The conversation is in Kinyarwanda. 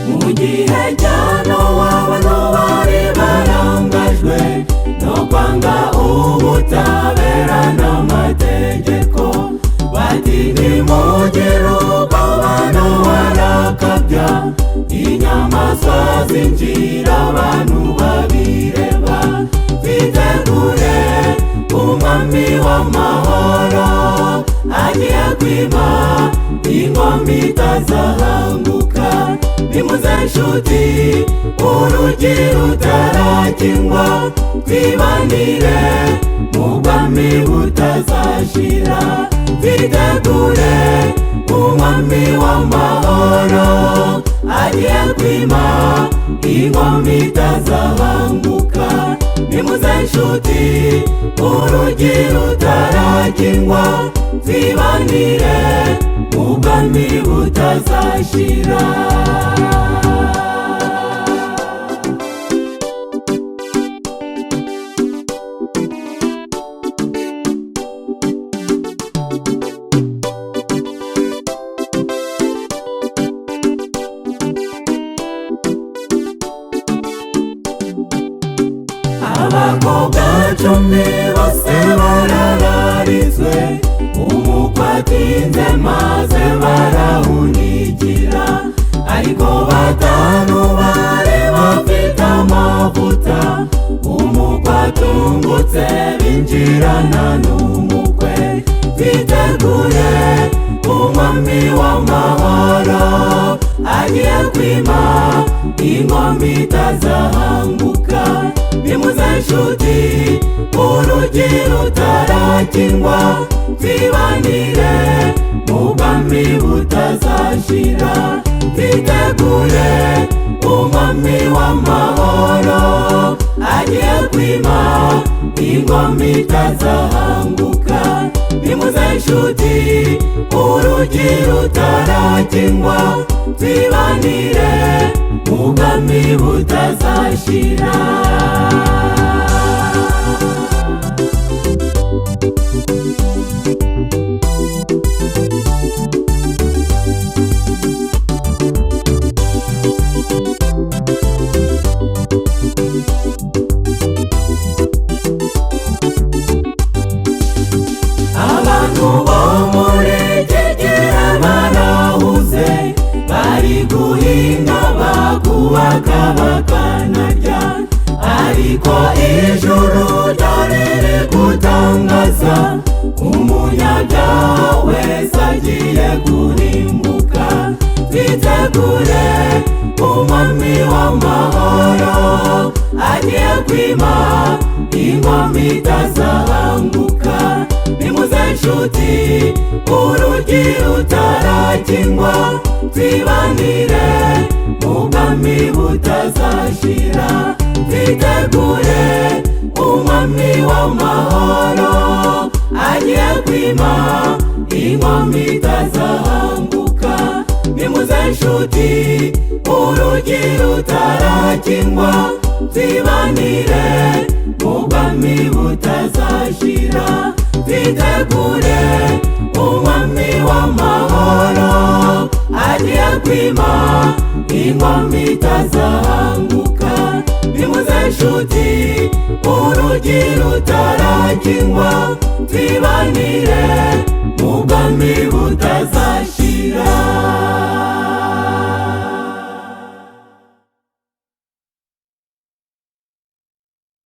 Mugihe cya Nowa abantu bari barangajwe no kwanga ubutabera n'amategeko, bati nimugire ubwoba Nowa arakabya, inyamaswa zinjira abantu babireba, twitegure umwami w'amahoro agiye kwima ingoma itazahanguka. Nimuze nshuti urugi rutarakingwa, twibanire mu bwami butazashira, twitegure umwami w'amahoro agiye kwima ingoma itazahanguka. Nimuze nshuti urugi rutarakingwa, twibanire mu bwami butazashira. Abakobwa 10 bose barararizwe, umukwe atinze maze barahunigira, ariko 5 bari bafite amavuta, umukwe atungutse binjirana n'umukwe. Twitegure umwami w'amahoro agiye kwima ingoma itazahanguka. Nimuze nshuti urugi rutarakingwa, twibanire mu bwami butazashira, twitegure umwami w'amahoro agiye kwima ingoma itazahanguka. Nimuze nshuti urugi rutarakingwa, twibanire mu bwami butazashira. Abantu bo muri iki gihe barahuze, bari guhinga bakubaka bakanarya, ariko ijuru riri gutangaza umunyabyaha wese agiye kurimbuka. Twitegure umwami w'amahoro agiye kwima ingoma itazahanguka. Nimuze nshuti urugi rutarakingwa, twibanire mu bwami butazashira, twitegure umwami w'amahoro agiye kwima ingoma itazahanguka. Nimuze nshuti urugi rutarakingwa, twibanire mu bwami butazashira, twitegure umwami w'amahoro agiye kwima ingoma itazahanguka. Nimuze nshuti urugi rutarakingwa, twibanire mu bwami butazashira.